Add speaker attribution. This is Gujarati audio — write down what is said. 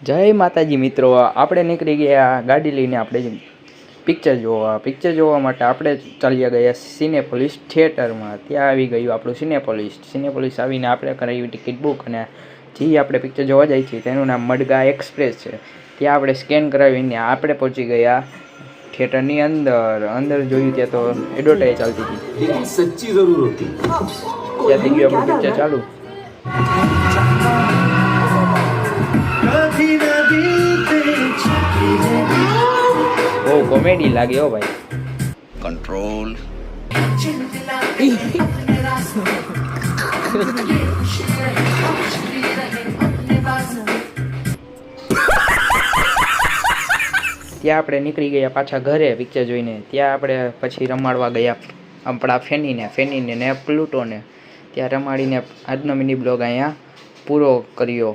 Speaker 1: જય માતાજી મિત્રો, આપણે નીકળી ગયા ગાડી લઈને આપણે પિક્ચર જોવા માટે આપણે ચાલ્યા ગયા સિનેપોલિસ થિયેટરમાં. ત્યાં આવી ગયું આપણું સિનેપોલિસ આવીને આપણે કરાવી ટિકિટ બુક અને જે આપણે પિક્ચર જોવા જાય છે તેનું નામ મડગા એક્સપ્રેસ છે. ત્યાં આપણે સ્કેન કરાવીને આપણે પહોંચી ગયા થિયેટરની અંદર જોયું ત્યાં તો એડવર્ટાઈઝ ચાલતી હતી.
Speaker 2: સચ્ચી જરૂર હતી.
Speaker 1: ત્યાંથી ગયું આપણું પિક્ચર ચાલુ. બહુ કોમેડી લાગે હો ભાઈ.
Speaker 2: કંટ્રોલ.
Speaker 1: ત્યાં આપણે નીકળી ગયા પાછા ઘરે પિક્ચર જોઈને. ત્યાં આપણે પછી રમાડવા ગયા આપણા ફેનીને ને પ્લુટોને. ત્યાં રમાડીને આજનો મિની બ્લોગ અહીંયા પૂરો કર્યો.